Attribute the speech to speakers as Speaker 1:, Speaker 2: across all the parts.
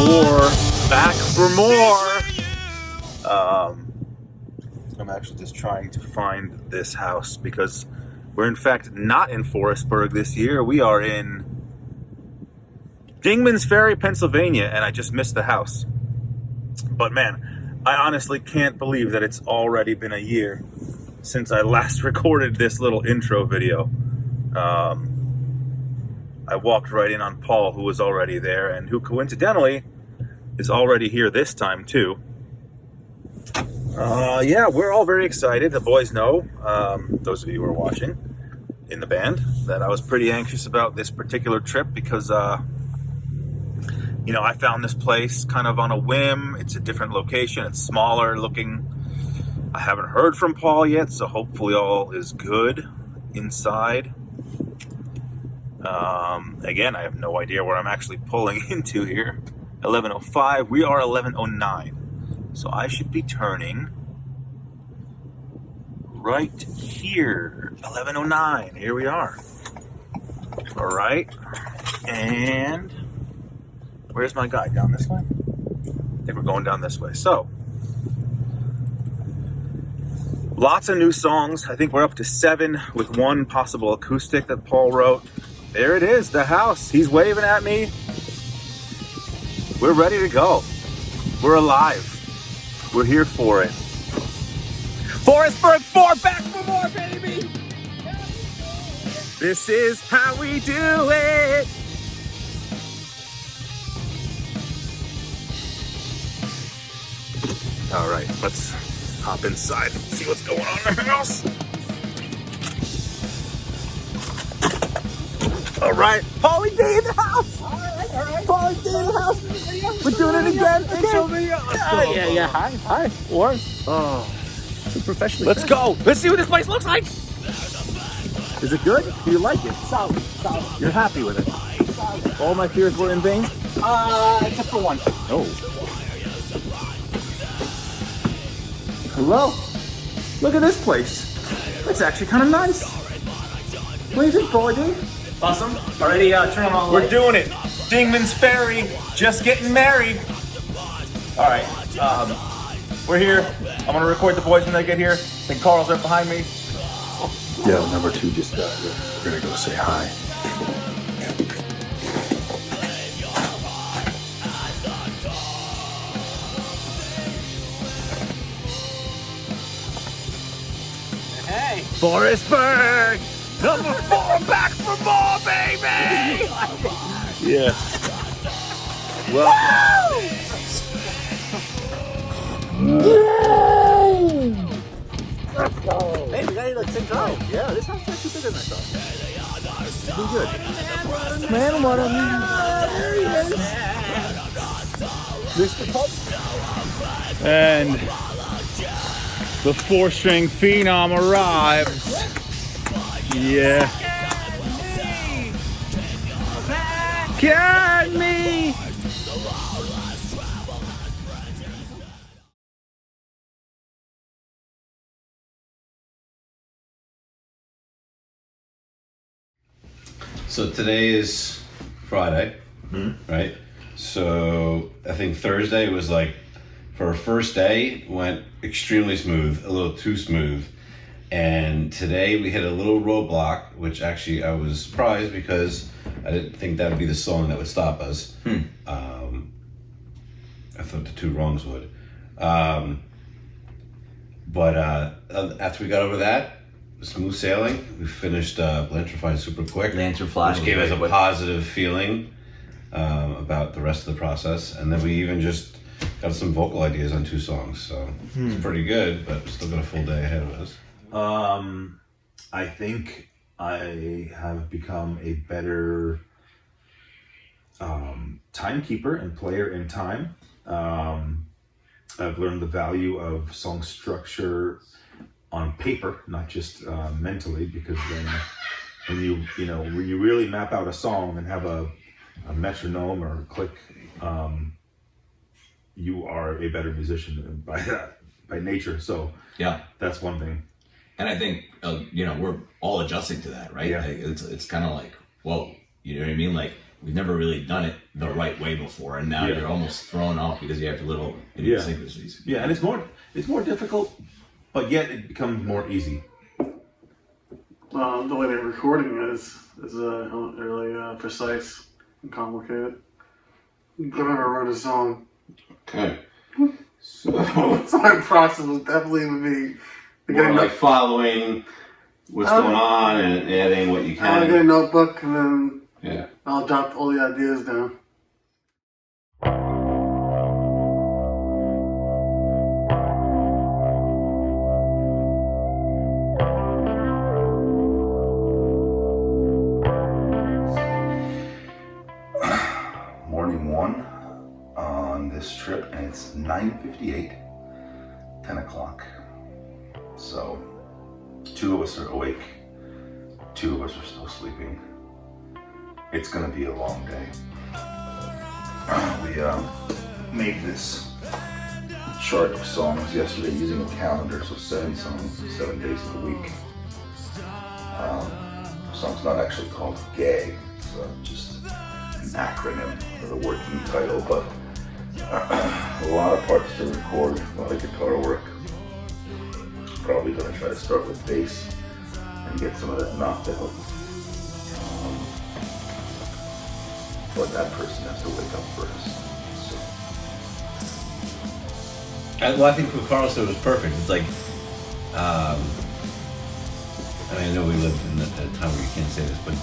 Speaker 1: Back for more. I'm actually just trying to find this house because we're in fact not in Forestburg this year. We are in Dingman's Ferry, Pennsylvania, and I just missed the house. But man, I honestly can't believe that it's already been a year since I last recorded this little intro video. I walked right in on Paul, who was already there, and who coincidentally is already here this time too. Yeah, we're all very excited. The boys know, those of you who are watching in the band, that I was pretty anxious about this particular trip because, you know, I found this place kind of on a whim. It's a different location. It's smaller looking. I haven't heard from Paul yet, so hopefully all is good inside. Again, I have no idea where I'm actually pulling into here. 11:05. We are 11:09. So I should be turning right here. 11:09. Here we are. All right. And where's my guy? Down this way? I think we're going down this way. So lots of new songs. I think we're up to 7 with one possible acoustic that Paul wrote. There it is, the house. He's waving at me. We're ready to go. We're alive. We're here for it. Forestburg 4, back for more, baby! This is how we do it! All right, let's hop inside and see what's going on in the house. All right, Paulie D in the house. All right. Paulie D in the house. We're doing it again. Yeah. Hi. Warren. Oh, so professionally. Let's go. Let's see what this place looks like. Is it good? Do you like it? Solid. You're happy with it? Solid. All my fears were in vain. Except for one. Oh. Hello. Look at this place. It's actually kind of nice. What do you think, Paulie D?
Speaker 2: Awesome. Already turn on the light.
Speaker 1: We're doing it. Dingman's Ferry, just getting married. All right, we're here. I'm gonna record the boys when they get here. I think Carl's right behind me.
Speaker 3: Yeah, number 2 just got here. We're gonna go say hi.
Speaker 2: Hey.
Speaker 1: Forestburg, number 4, back for more, baby. Yeah. Well. Let's go.
Speaker 2: Hey, we gotta sing go.
Speaker 1: Yeah, this house is actually bigger than I thought. Doing good.
Speaker 3: Man, what a
Speaker 1: There he is. Mr. Pop.
Speaker 4: And the 4-string phenom arrives. Yeah. Get me!
Speaker 5: So today is Friday, right? So I think Thursday was like, for our first day, went extremely smooth, a little too smooth. And today we hit a little roadblock, which actually I was surprised because I didn't think that would be the song that would stop us. I thought the 2 wrongs would. But after we got over that, smooth sailing. We finished Lantern Flying super quick, which gave us a positive feeling about the rest of the process. And then we even just got some vocal ideas on 2 songs, so it's pretty good, but still got a full day ahead of us.
Speaker 1: I think I have become a better timekeeper and player in time. I've learned the value of song structure on paper, not just mentally, because then when you really map out a song and have a metronome or a click, you are a better musician by nature. So
Speaker 2: Yeah.
Speaker 1: that's one thing.
Speaker 2: And I think, we're all adjusting to that, right?
Speaker 1: Yeah.
Speaker 2: Like, it's kind of like, whoa, you know what I mean? Like, we've never really done it the right way before, and now
Speaker 3: Yeah.
Speaker 2: you're almost thrown off because you have to little
Speaker 3: Yeah.
Speaker 2: idiosyncrasies.
Speaker 3: Yeah, and it's more difficult, but yet it becomes more easy.
Speaker 6: The way they're recording it is really precise and complicated. I've never wrote a song.
Speaker 5: Okay.
Speaker 6: So my process was definitely would be
Speaker 5: More like following what's going on and adding what you
Speaker 6: I'll get a
Speaker 5: can.
Speaker 6: notebook and then
Speaker 5: Yeah.
Speaker 6: I'll jot all the ideas down.
Speaker 3: Morning one on this trip, and it's 9:58, 10 o'clock. So, 2 of us are awake, 2 of us are still sleeping. It's gonna be a long day. We made this chart of songs yesterday using a calendar, so 7 songs, 7 days of the week. The song's not actually called Gay, it's just an acronym for the working title, but a lot of parts to record, a lot of guitar work. Probably gonna try to start with bass and get some of that knocked out. But that person has to wake up first. So.
Speaker 5: Well, I think what Carl said was perfect. It's like, I mean, I know we lived in a time where you can't say this, but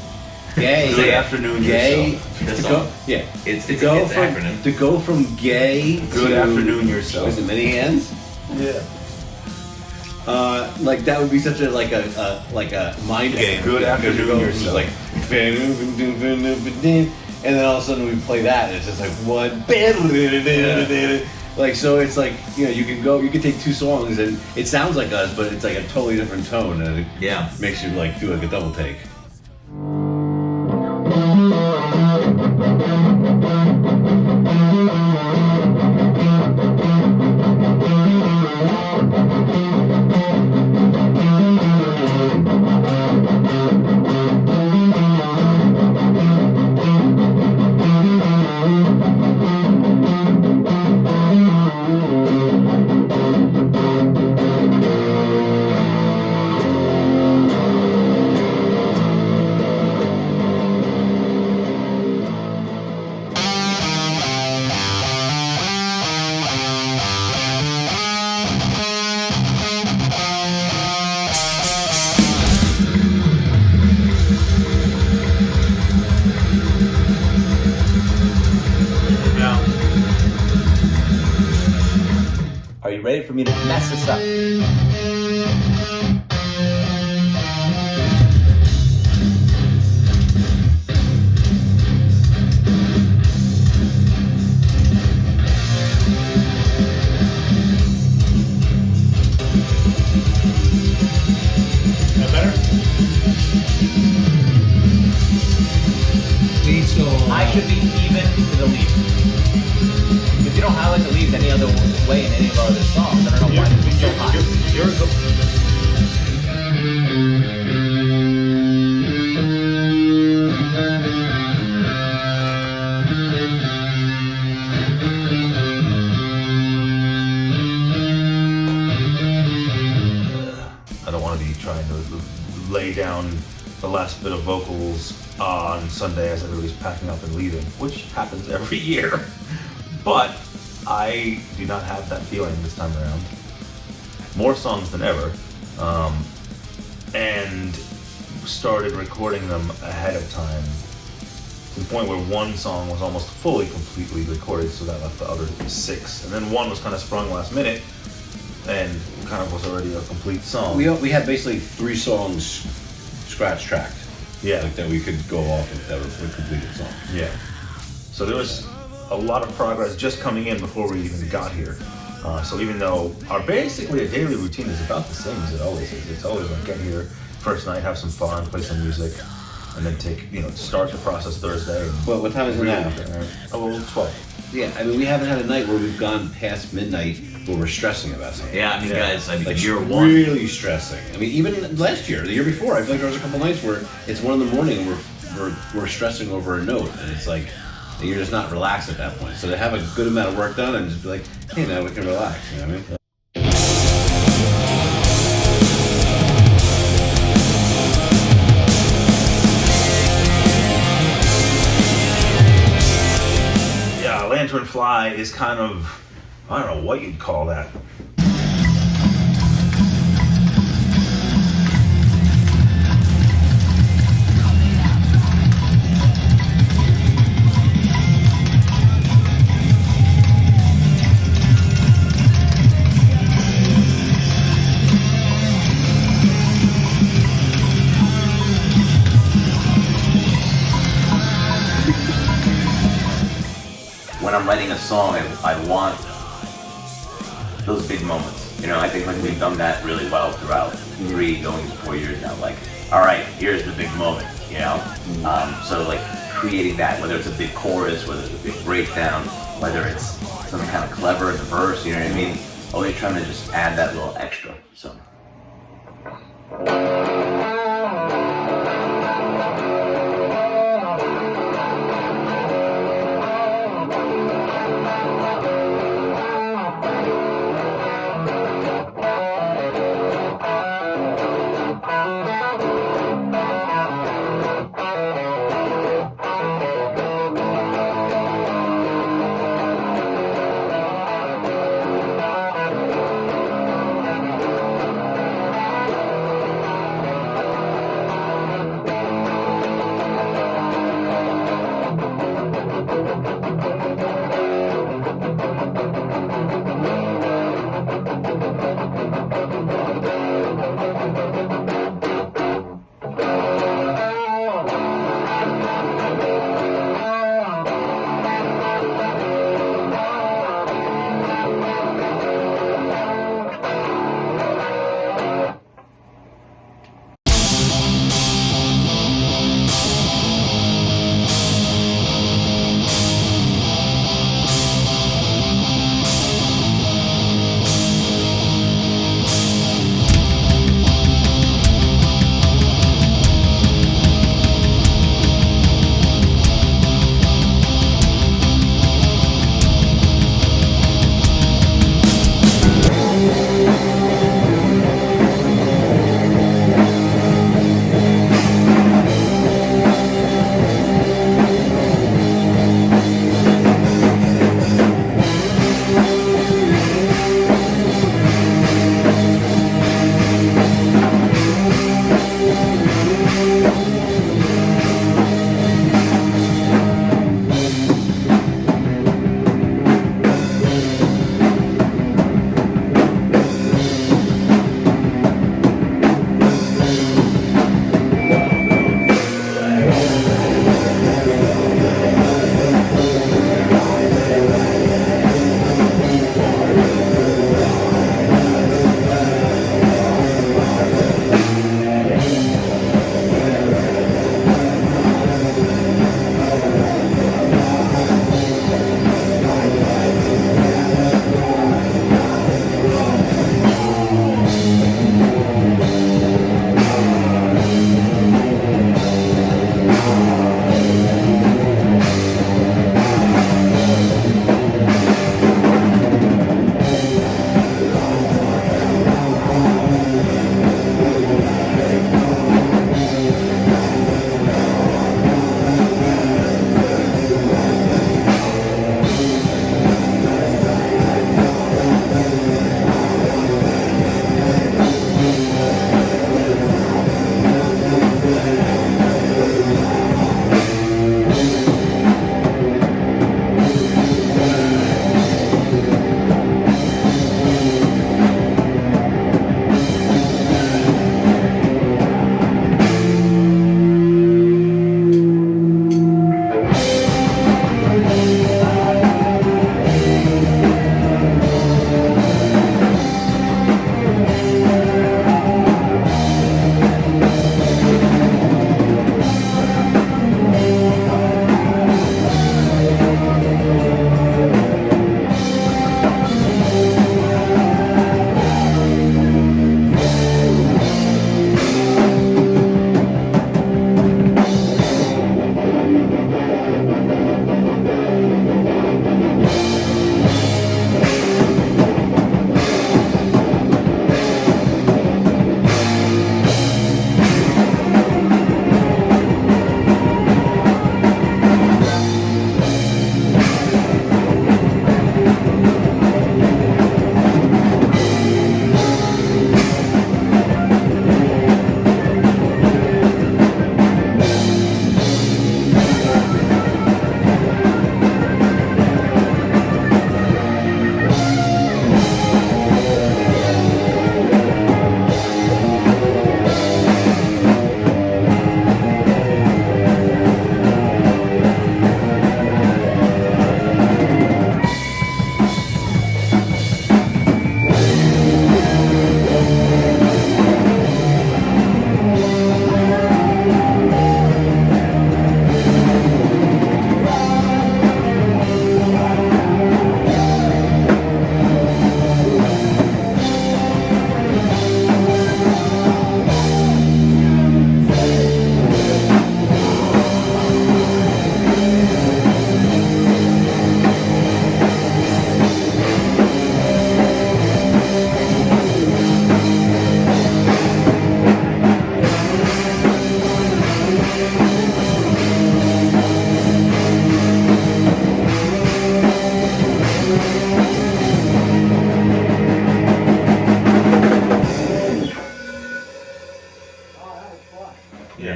Speaker 5: gay.
Speaker 3: Good afternoon,
Speaker 5: gay.
Speaker 3: yourself.
Speaker 5: To go, yeah,
Speaker 2: It's
Speaker 5: to go
Speaker 2: an
Speaker 5: from
Speaker 2: acronym.
Speaker 5: to go from gay.
Speaker 3: Good
Speaker 5: to,
Speaker 3: afternoon, yourself.
Speaker 5: Was it many hands?
Speaker 3: Yeah.
Speaker 5: Like that would be such a mind game.
Speaker 3: Good afternoon, yourself.
Speaker 5: Like, and then all of a sudden we play that, and it's just like what? Like, so it's like, you know, you can take 2 songs and it sounds like us, but it's like a totally different tone, and it
Speaker 2: Yeah.
Speaker 5: makes you like do like a double take.
Speaker 1: Are you ready for me to mess this up? I should be even to the lead. If you don't highlight the leads any other way in any of our other songs, I don't know why it's be so high.
Speaker 3: I don't want to be trying to lay down the last bit of vocals on Sunday as everybody's packing up and leaving, which happens every year. But I do not have that feeling this time around. More songs than ever, and started recording them ahead of time to the point where one song was almost fully completely recorded, so that left the other 6, and then one was kind of sprung last minute and kind of was already a complete song.
Speaker 5: We had basically 3 songs scratch tracked.
Speaker 3: Yeah.
Speaker 5: Like that we could go off of that were completed songs.
Speaker 3: Yeah. So there was a lot of progress just coming in before we even got here. So even though our basically a daily routine is about the same as it always is. It's always like get here, first night, have some fun, play some music, and then start the process Thursday. And
Speaker 5: Well, what time is it now?
Speaker 3: Oh, well, 12.
Speaker 5: Yeah, I mean, we haven't had a night where we've gone past midnight where we're stressing about something.
Speaker 2: Yeah, I mean, guys,
Speaker 5: Like
Speaker 2: year one.
Speaker 5: really stressing. I mean, even last year, the year before, I feel like there was a couple nights where it's 1 in the morning and we're stressing over a note, and it's like, and you're just not relaxed at that point. So to have a good amount of work done and just be like, hey, now we can relax. You know what I mean?
Speaker 3: Yeah, Lantern Fly is kind of, I don't know what you'd call that.
Speaker 2: When I'm writing a song, I want those big moments. You know, I think like we've done that really well throughout 3 going to 4 years now. Like, all right, here's the big moment. You know, so like creating that, whether it's a big chorus, whether it's a big breakdown, whether it's something kind of clever in the verse. You know what I mean? Always trying to just add that little extra. So.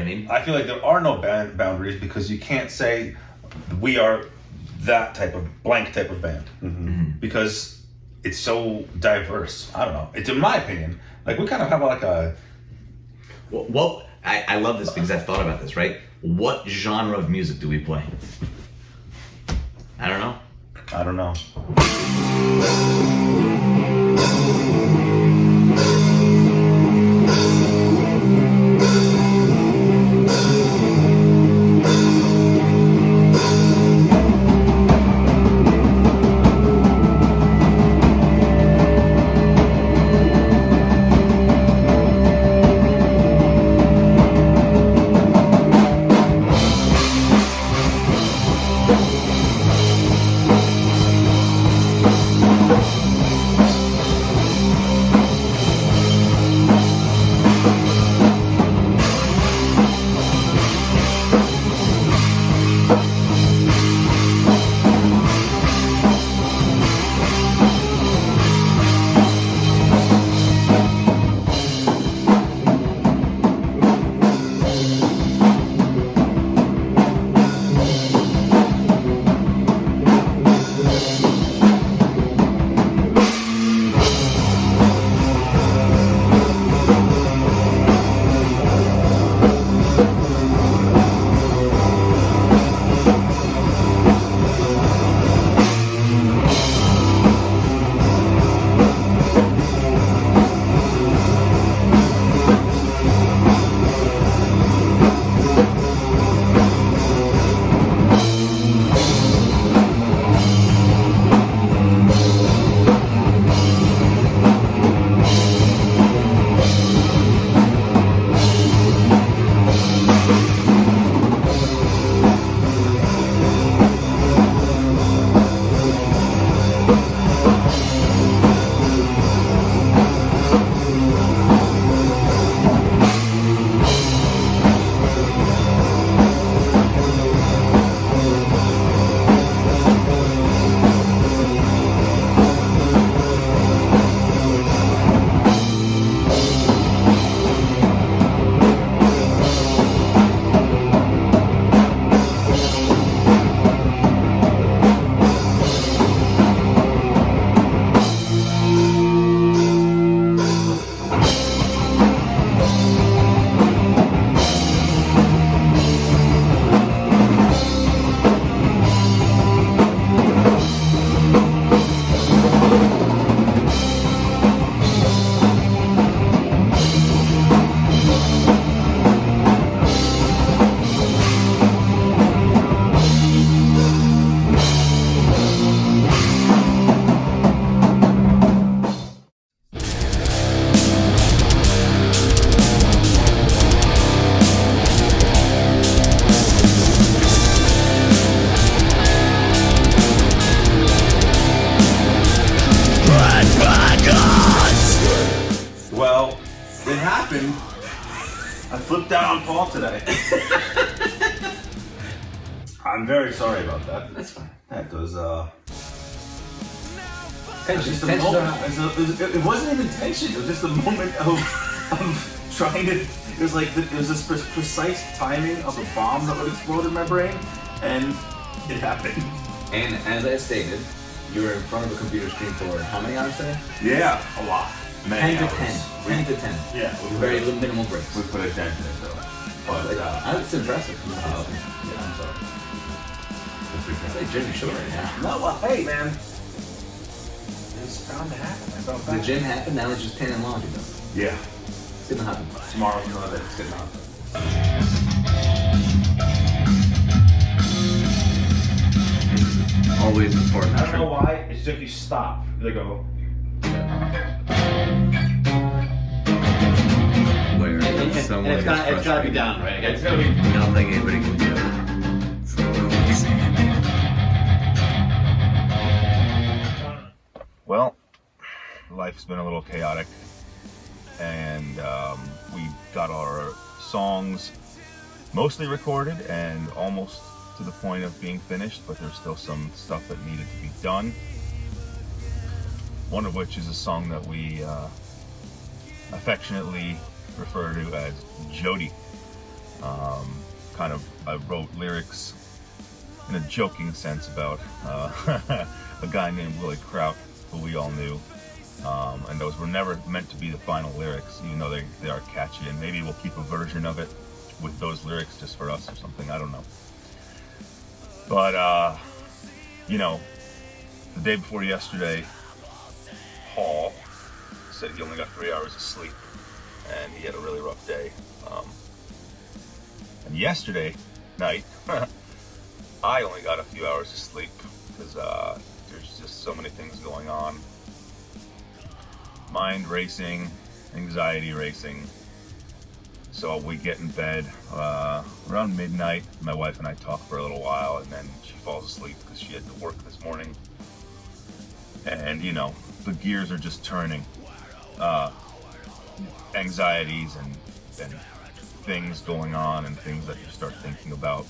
Speaker 2: what I mean?
Speaker 3: I feel like there are no boundaries because you can't say we are that type of blank type of band because it's so diverse. I don't know. It's in my opinion. Like we kind of have like a.
Speaker 2: Well, I love this because I've thought about this, right? What genre of music do we play? I don't know.
Speaker 3: I don't know. happened. I flipped out on Paul today. I'm very sorry about that.
Speaker 2: That's fine.
Speaker 3: That was
Speaker 2: Tension.
Speaker 3: just a moment. It wasn't even tension. It was just a moment of trying to. It was like it was this precise timing of a bomb that would explode in my brain, and it happened.
Speaker 2: And as I stated, you were in front of a computer screen for how many hours today?
Speaker 3: Yeah, a lot.
Speaker 2: 10 to 10. 10 to 10.
Speaker 3: Yeah,
Speaker 2: Very minimal breaks.
Speaker 3: we put a dent in it though. But
Speaker 2: It's impressive.
Speaker 3: yeah, I'm sorry.
Speaker 2: It's like Jimmy Shore right now.
Speaker 3: No, well, hey man, it's bound to happen. I felt
Speaker 2: The
Speaker 3: bad.
Speaker 2: gym happened, now it's just 10 and laundry though.
Speaker 3: Yeah,
Speaker 2: It's gonna happen.
Speaker 3: tomorrow's another day. It's gonna happen.
Speaker 2: Always important.
Speaker 3: I don't know why. It's just if you stop, they go.
Speaker 7: Where someone
Speaker 2: it's gotta be down, right?
Speaker 3: It's gonna be.
Speaker 7: nothing anybody can do. It's insane.
Speaker 3: Well, life's been a little chaotic, and we got our songs mostly recorded and almost to the point of being finished, but there's still some stuff that needed to be done. One of which is a song that we affectionately refer to as Jody. I wrote lyrics in a joking sense about a guy named Willie Kraut, who we all knew. And those were never meant to be the final lyrics, even though they are catchy, and maybe we'll keep a version of it with those lyrics just for us or something, I don't know. But, you know, the day before yesterday, Paul said he only got 3 hours of sleep, and he had a really rough day. And yesterday night, I only got a few hours of sleep, because there's just so many things going on. Mind racing, anxiety racing. So we get in bed around midnight. My wife and I talk for a little while, and then she falls asleep because she had to work this morning. And you know, the gears are just turning. Anxieties and things going on and things that you start thinking about.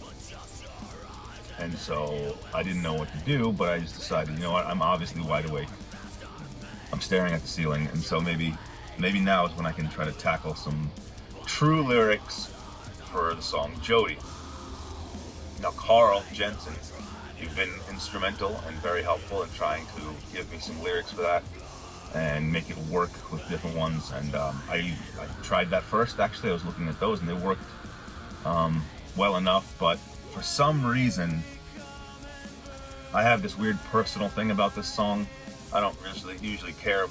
Speaker 3: And so I didn't know what to do, but I just decided, you know what, I'm obviously wide awake. I'm staring at the ceiling, and so maybe now is when I can try to tackle some true lyrics for the song Jody. Now, Carl Jensen, you've been instrumental and very helpful in trying to give me some lyrics for that and make it work with different ones. And I tried that first. Actually, I was looking at those and they worked well enough, but for some reason, I have this weird personal thing about this song. I don't usually care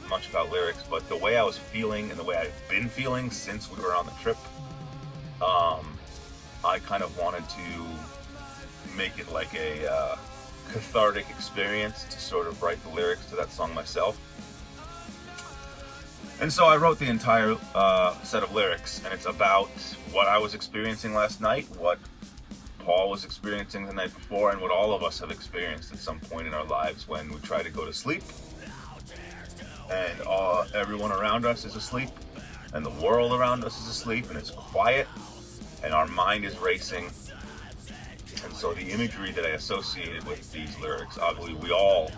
Speaker 3: much about lyrics, but the way I was feeling and the way I've been feeling since we were on the trip, I kind of wanted to make it like a cathartic experience to sort of write the lyrics to that song myself. And so I wrote the entire set of lyrics, and it's about what I was experiencing last night, what Paul was experiencing the night before, and what all of us have experienced at some point in our lives when we try to go to sleep and everyone around us is asleep and the world around us is asleep and it's quiet and our mind is racing. And so the imagery that I associated with these lyrics, obviously we all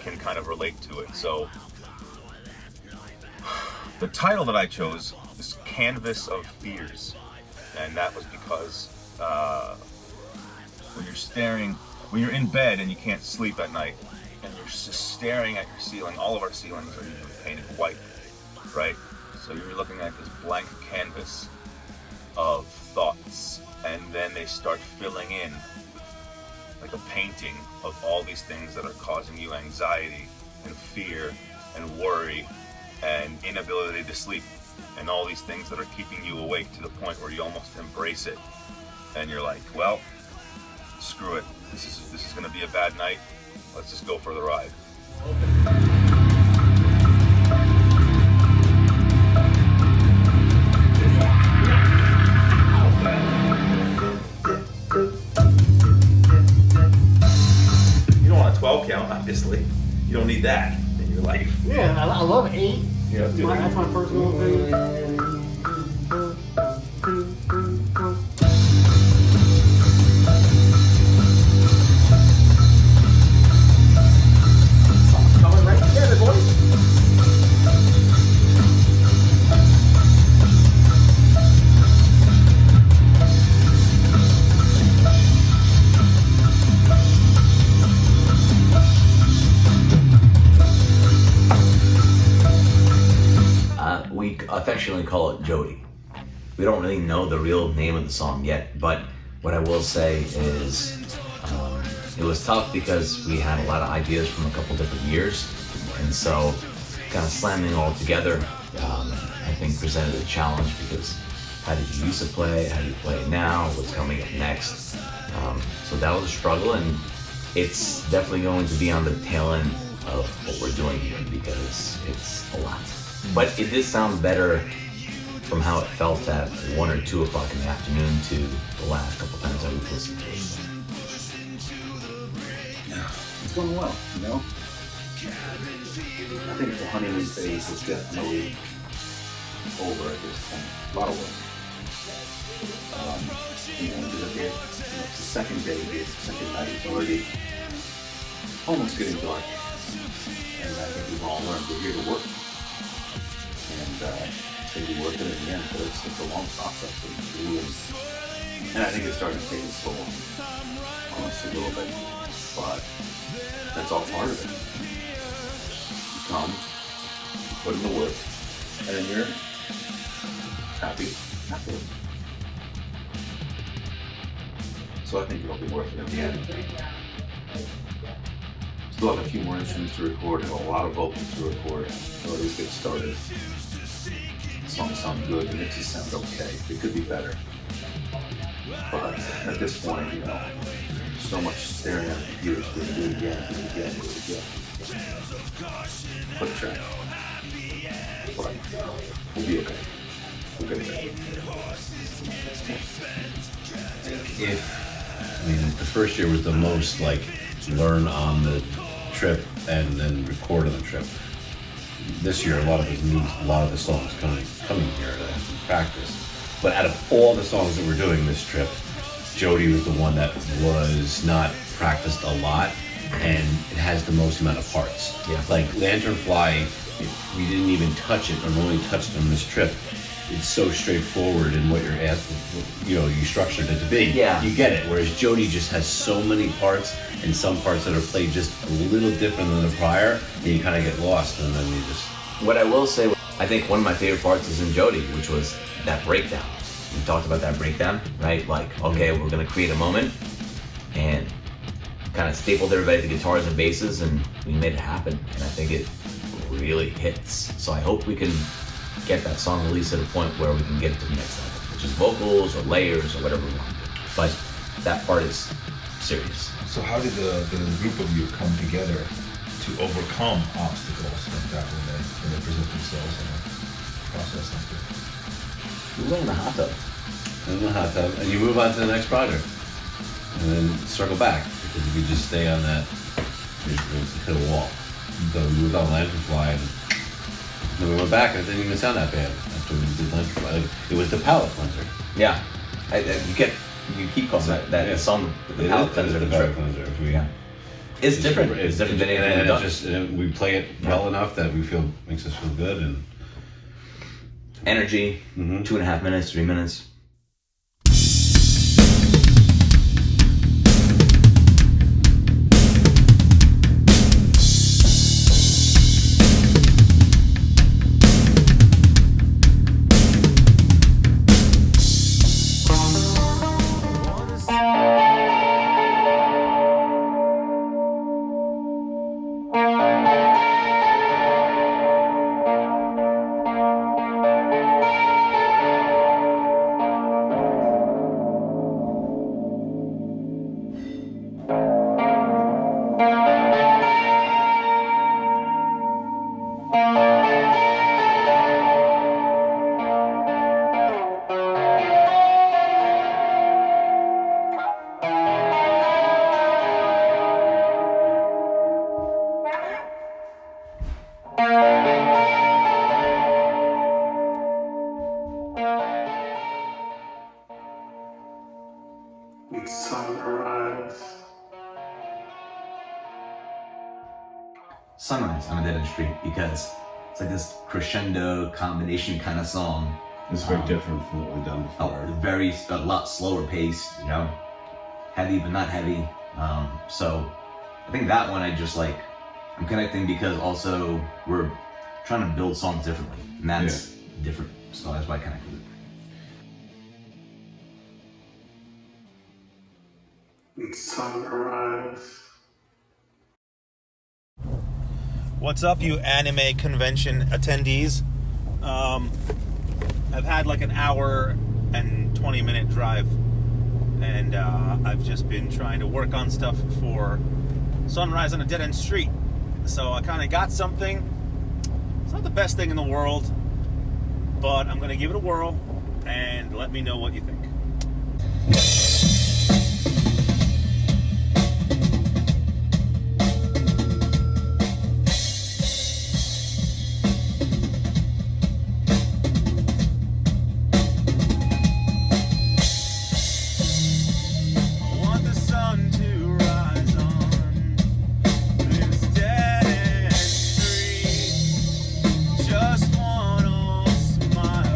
Speaker 3: can kind of relate to it. So the title that I chose is Canvas of Fears, and that was because when you're in bed and you can't sleep at night, and you're just staring at your ceiling, all of our ceilings are usually painted white, right? So you're looking at this blank canvas of thoughts, and then they start filling in like a painting of all these things that are causing you anxiety and fear and worry and inability to sleep, and all these things that are keeping you awake to the point where you almost embrace it, and you're like, well, screw it, this is gonna be a bad night, let's just go for the ride. You don't want a 12 count, obviously. You don't need that in your life.
Speaker 6: Yeah, I love 8.
Speaker 3: Yeah, let's do
Speaker 6: That's my personal thing. Coming right together, boys.
Speaker 2: We affectionately call it Jody. We don't really know the real name of the song yet, but what I will say is it was tough because we had a lot of ideas from a couple different years, and so kind of slamming it all together I think presented a challenge, because how did you used to play, how do you play it now, what's coming up next, so that was a struggle, and it's definitely going to be on the tail end of what we're doing here because it's a lot. But it did sound better from how it felt at 1 or 2 o'clock in the afternoon to the last couple times I would listen to it.
Speaker 8: It's going well, you know? I think the honeymoon phase is definitely over at this point. A lot of work. Because it's the second day, the second night, it's already almost getting dark. And I think we've all learned we're here to work. And going to be worth it in the end, but it's a long process. And I think it's starting to take its toll on us a little bit, but that's all part of it. You come, you put in the work, and then you're happy afterwards. So I think it'll be worth it in the end. Still have a few more instruments to record and a lot of vocals to record. So at least get started. The songs sound good, the mixes sound okay. It could be better. But at this point, you know, so much staring at the computers, do it again, do it again, do it again. Click track. But we'll be okay. We'll get there.
Speaker 5: I mean, the first year was the most like learn on the trip and then record on the trip. This year, a lot of the songs coming here to practice. But out of all the songs that we're doing this trip, Jody was the one that was not practiced a lot, and it has the most amount of parts.
Speaker 2: Yeah.
Speaker 5: Like Lanternfly, we didn't even touch it, or only touched on this trip. It's so straightforward in what you're asking, you know, you structured it to be.
Speaker 2: Yeah.
Speaker 5: You get it. Whereas Jody just has so many parts, and some parts that are played just a little different than the prior, and you kind of get lost, and then you just...
Speaker 2: What I will say, I think one of my favorite parts is in Jody, which was that breakdown. We talked about that breakdown, right? Like, okay, we're gonna create a moment, and kind of stapled everybody to guitars and basses, and we made it happen. And I think it really hits. So I hope we can get that song released at a point where we can get it to the next level, which is vocals or layers or whatever we want to do. But that part is serious.
Speaker 3: So how did the group of you come together to overcome obstacles like that when they present themselves in a process like this?
Speaker 2: We went in the hot tub.
Speaker 5: In the hot tub, and you move on to the next project, and then circle back, because if you just stay on that, you hit a wall. So we moved on Lanternfly, and then we went back, and it didn't even sound that bad after we did Lanternfly. Like, it was the palate cleanser.
Speaker 2: Yeah, you keep calling that song the palate cleanser.
Speaker 5: The palate cleanser.
Speaker 2: It's different. It's different than anything we've done.
Speaker 5: And we play it well enough that we feel makes us feel good, and
Speaker 2: energy. 2.5 minutes, 3 minutes. Sunrise on a Dead End Street, because it's like this crescendo combination kind of song.
Speaker 9: It's very different from what we've done before.
Speaker 2: A lot slower paced, you know, heavy but not heavy. So I think that one I'm connecting because also we're trying to build songs differently, and that's different. So that's why I connected it.
Speaker 6: Sunrise.
Speaker 3: What's up, you anime convention attendees? I've had like an hour and 20-minute drive, and I've just been trying to work on stuff for Sunrise on a Dead End Street. So I kind of got something. It's not the best thing in the world, but I'm gonna give it a whirl, and let me know what you think.
Speaker 10: Just wanna smile.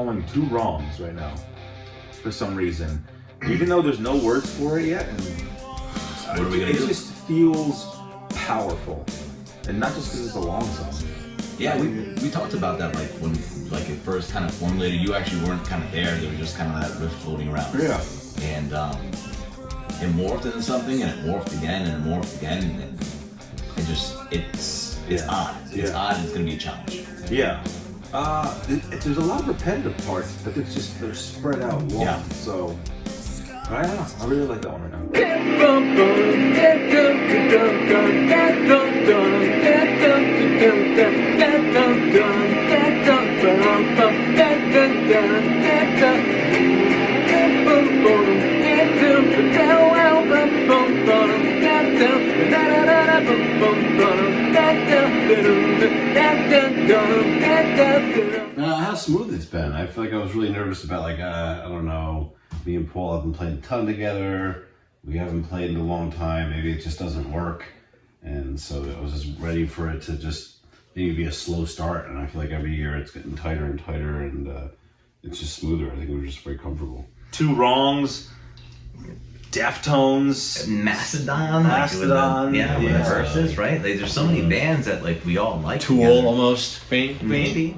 Speaker 3: calling two wrongs right now for some reason, even though there's no words for it yet. And
Speaker 2: What are we gonna do?
Speaker 3: It just feels powerful, and not just because it's a long song.
Speaker 2: Yeah, we talked about that like when like it first kind of formulated. You actually weren't kind of there. They were just kind of that riff floating around.
Speaker 3: Yeah.
Speaker 2: And it morphed into something, and it morphed again, and it morphed again, and it just it's odd. It's odd, and it's gonna be a challenge.
Speaker 3: Yeah. There's a lot of repetitive parts, but they're spread out long.
Speaker 2: Yeah.
Speaker 3: So I don't know. I really like that one right now.
Speaker 5: How smooth it's been. I feel like I was really nervous about I don't know, me and Paul have been playing a ton together. We haven't played in a long time. Maybe it just doesn't work. And so I was just ready for it to just maybe be a slow start. And I feel like every year it's getting tighter and tighter, and it's just smoother. I think we're just very comfortable.
Speaker 3: Two Wrongs, Deftones,
Speaker 2: Mastodon,
Speaker 3: Mastodon,
Speaker 2: with the verses, right? Like, there's so many bands that like we all like.
Speaker 1: Tool
Speaker 2: together.
Speaker 1: almost.
Speaker 2: Maybe.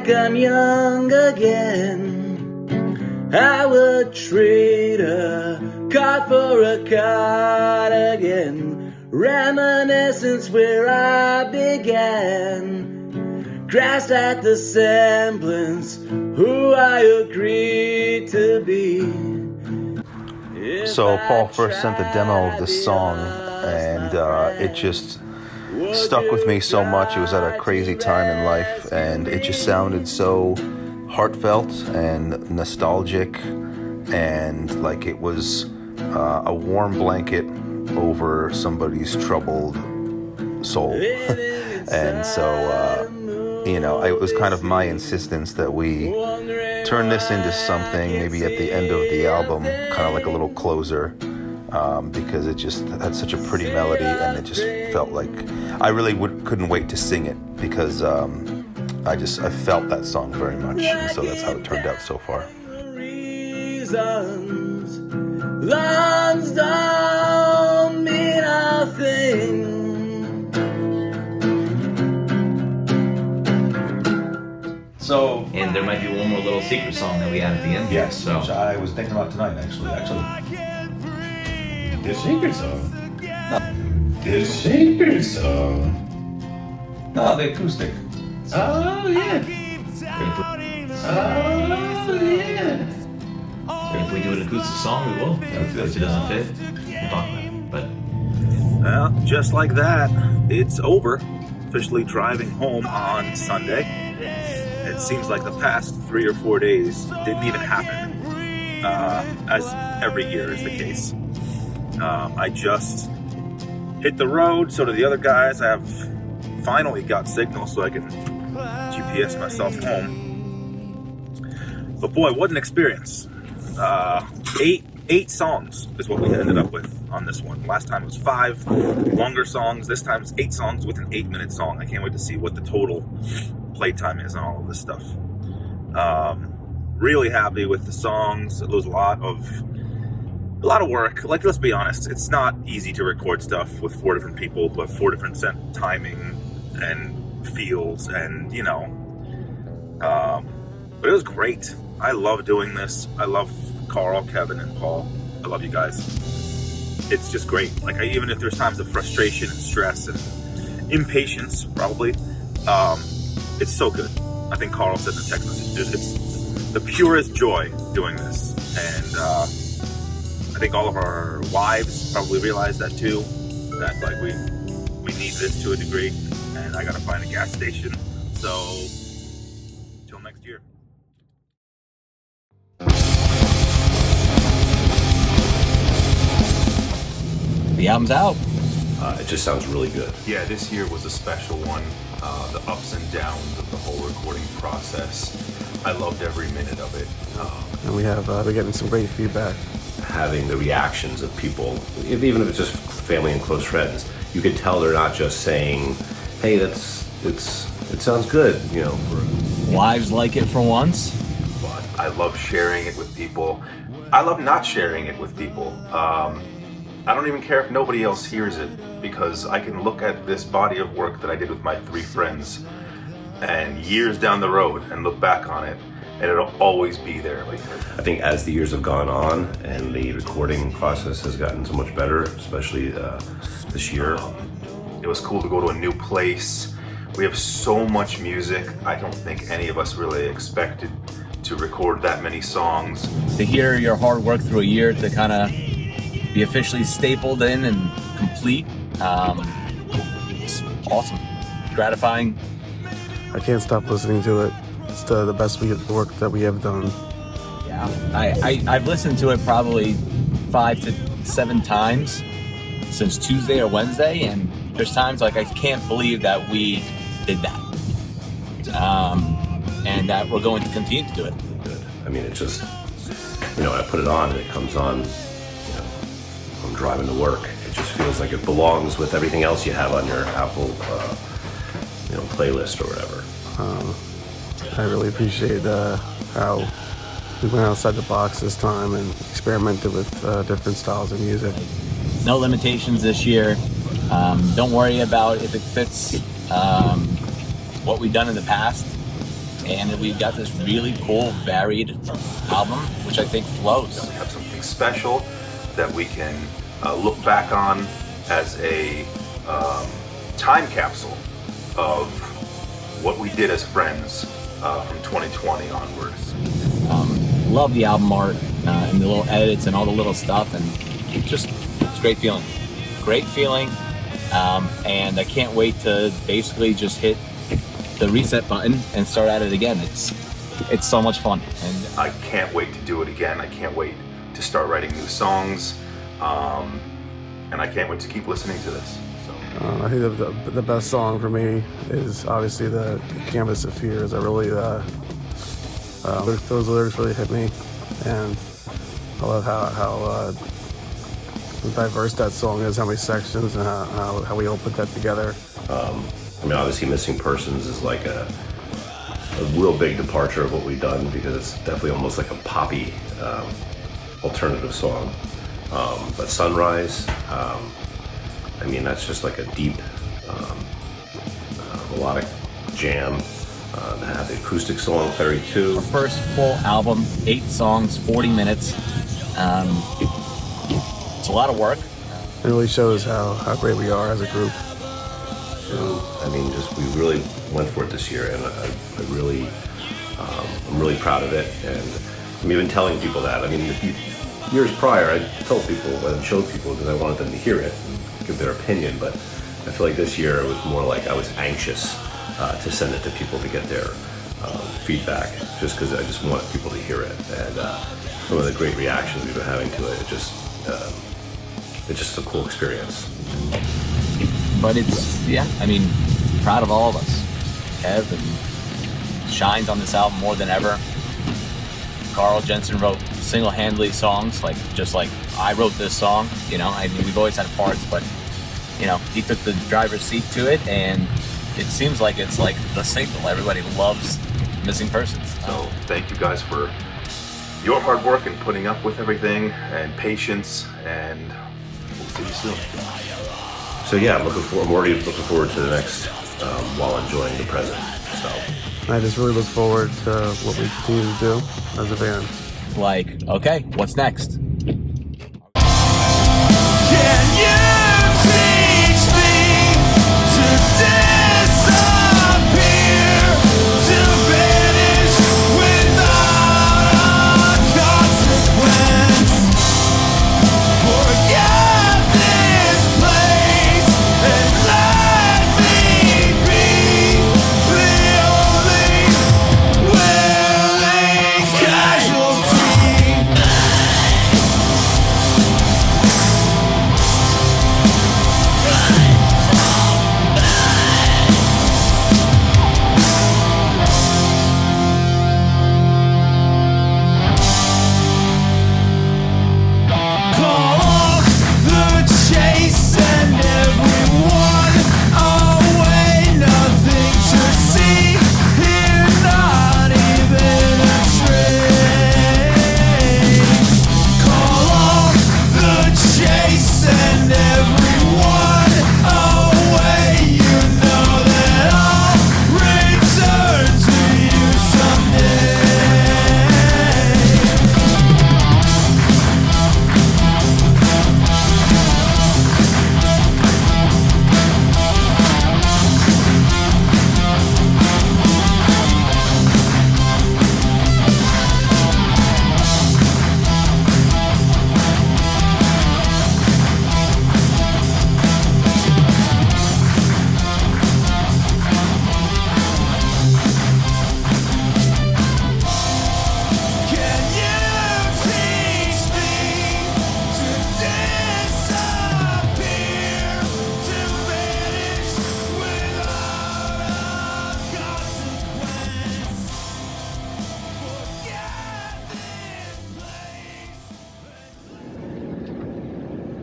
Speaker 10: like I'm young again. I would trade a card for a cardigan. Reminiscence where I began. Grasped at the semblance who I agreed to be.
Speaker 3: So Paul first sent the demo of this song, and it just stuck with me so much. It was at a crazy time in life, and it just sounded so heartfelt and nostalgic, and like it was a warm blanket over somebody's troubled soul. And so, you know, it was kind of my insistence that we turn this into something maybe at the end of the album, kind of like a little closer, because it just had such a pretty melody, and it just felt like I really couldn't wait to sing it, because I felt that song very much, and so that's how it turned out so far.
Speaker 10: Lungs don't mean a thing.
Speaker 3: So,
Speaker 2: And there might be one more little secret song that we add at the end.
Speaker 3: yes,
Speaker 2: So
Speaker 3: which I was thinking about tonight, actually. The secret song. The secret song. No, the acoustic. Oh, yeah. Oh, yeah.
Speaker 2: if we do an acoustic song, we will. If it doesn't fit, we'll talk about it. But
Speaker 1: Well, just like that, it's over. Officially driving home on Sunday. It seems like the past 3 or 4 days didn't even happen, as every year is the case. I just hit the road, so do the other guys. I have finally got signal so I can GPS myself home. But boy, what an experience. 8 songs is what we ended up with on this one. Last time it was 5 longer songs. This time it's 8 songs with an 8-minute song. I can't wait to see what the total playtime is on all of this stuff. Really happy with the songs. It was a lot of work. Like, let's be honest, it's not easy to record stuff with 4 different people who have 4 different timing and feels, and you know. But it was great. I love doing this. I love Carl, Kevin, and Paul. I love you guys. It's just great. Like, even if there's times of frustration and stress and impatience, probably, it's so good. I think Carl said in the text message, it's the purest joy doing this. And I think all of our wives probably realize that too, that like we need this to a degree, and I gotta find a gas station. So, till next year.
Speaker 2: the album's out.
Speaker 5: It just sounds really good.
Speaker 3: Yeah, this year was a special one. The ups and downs of the whole recording process. I loved every minute of it.
Speaker 6: And we're getting some great feedback.
Speaker 5: Having the reactions of people, even if it's just family and close friends, you can tell they're not just saying, "Hey, it sounds good," you know.
Speaker 2: Wives like it for once.
Speaker 3: But I love sharing it with people. I love not sharing it with people. I don't even care if nobody else hears it, because I can look at this body of work that I did with my 3 friends and years down the road and look back on it, and it'll always be there. Like,
Speaker 5: I think as the years have gone on and the recording process has gotten so much better, especially this year.
Speaker 3: It was cool to go to a new place. We have so much music. I don't think any of us really expected to record that many songs.
Speaker 2: To hear your hard work through a year to kind of be officially stapled in and complete, it's awesome, gratifying.
Speaker 6: I can't stop listening to it. It's the best work that we have done.
Speaker 2: Yeah, I've listened to it probably 5 to 7 times since Tuesday or Wednesday, and there's times like I can't believe that we did that, and that we're going to continue to do it.
Speaker 5: Good. I mean, it's just, you know, I put it on and it comes on, you know, I'm driving to work. It just feels like it belongs with everything else you have on your Apple, playlist or whatever.
Speaker 6: I really appreciate how we went outside the box this time and experimented with different styles of music.
Speaker 2: No limitations this year. Don't worry about if it fits what we've done in the past.
Speaker 11: and we've got this really cool, varied album, which I think flows.
Speaker 3: We have something special that we can look back on as a time capsule of what we did as friends from 2020 onwards.
Speaker 11: Love the album art and the little edits and all the little stuff, and it's a great feeling. Great feeling, and I can't wait to basically just hit the reset button and start at it again. It's so much fun, and
Speaker 3: I can't wait to do it again. I can't wait to start writing new songs, and I can't wait to keep listening to this. So.
Speaker 6: I think the best song for me is obviously the Canvas of Fears. I really those lyrics really hit me, and I love how diverse that song is, how many sections, and how we all put that together.
Speaker 12: I mean, obviously Missing Persons is like a real big departure of what we've done, because it's definitely almost like a poppy alternative song. But Sunrise, I mean, that's just like a deep melodic jam. The acoustic song, Ferry 2.
Speaker 11: Our first full album, 8 songs, 40 minutes. It's a lot of work.
Speaker 6: It really shows how great we are as a group.
Speaker 12: I mean, we really went for it this year, and I'm really proud of it. And I'm even telling people that. I mean, years prior, I told people and showed people because I wanted them to hear it and give their opinion. But I feel like this year it was more like I was anxious to send it to people to get their feedback, just because I just want people to hear it. And some of the great reactions we've been having to it, it's just a cool experience.
Speaker 11: But I mean, proud of all of us. Kev shines on this album more than ever. Carl Jensen wrote single-handedly songs, just like I wrote this song. You know, I mean, we've always had parts, but he took the driver's seat to it, and it seems like it's like the single. Everybody loves Missing Persons.
Speaker 3: So thank you guys for your hard work and putting up with everything, and patience, and we'll see you soon.
Speaker 12: So yeah, I'm already looking forward to the next while enjoying the present. So
Speaker 6: I just really look forward to what we continue to do as a band.
Speaker 11: Okay, what's next?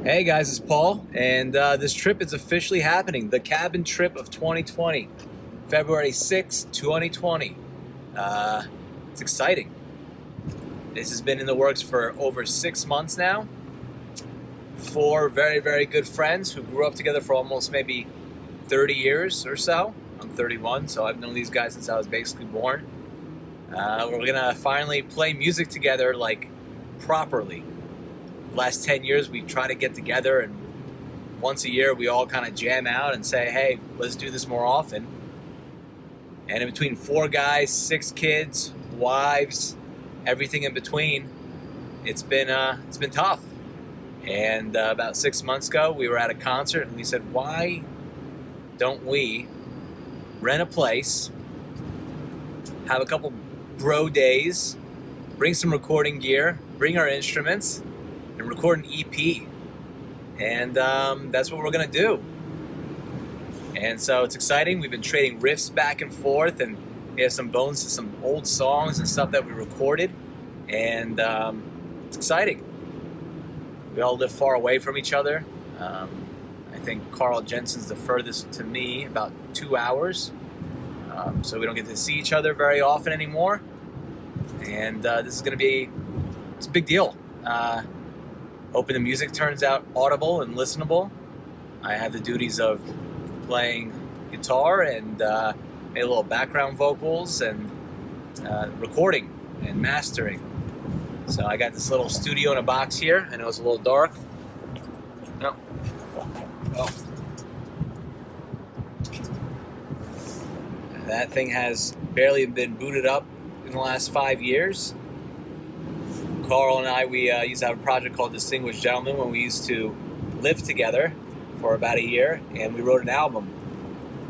Speaker 11: Hey guys, it's Paul, and this trip is officially happening. The Cabin Trip of 2020, February 6th, 2020. It's exciting. This has been in the works for over 6 months now. 4 very, very good friends who grew up together for almost maybe 30 years or so. I'm 31, so I've known these guys since I was basically born. We're gonna finally play music together, like, properly. The last 10 years, we try to get together, and once a year, we all kind of jam out and say, hey, let's do this more often. And in between 4 guys, 6 kids, wives, everything in between, it's been tough. And about 6 months ago, we were at a concert, and we said, why don't we rent a place, have a couple bro days, bring some recording gear, bring our instruments, and record an EP. And that's what we're gonna do. And so it's exciting. We've been trading riffs back and forth, and we have some bones to some old songs and stuff that we recorded. And it's exciting. We all live far away from each other. I think Carl Jensen's the furthest to me, about 2 hours. So we don't get to see each other very often anymore. And this is going to be, it's a big deal. Hoping the music turns out audible and listenable. I have the duties of playing guitar and maybe a little background vocals and recording and mastering. So I got this little studio in a box here. I know it's a little dark. No. Oh. That thing has barely been booted up in the last 5 years. Carl and I, we used to have a project called Distinguished Gentlemen when we used to live together for about a year, and we wrote an album.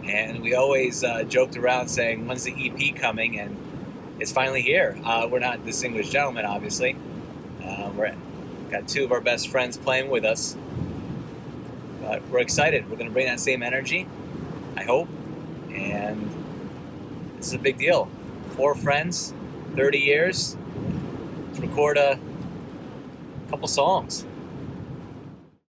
Speaker 11: And we always joked around saying, when's the EP coming? And it's finally here. We're not Distinguished Gentlemen, obviously. We're got 2 of our best friends playing with us. But we're excited. We're going to bring that same energy, I hope. And this is a big deal. 4 friends, 30 years. Let's record a couple songs.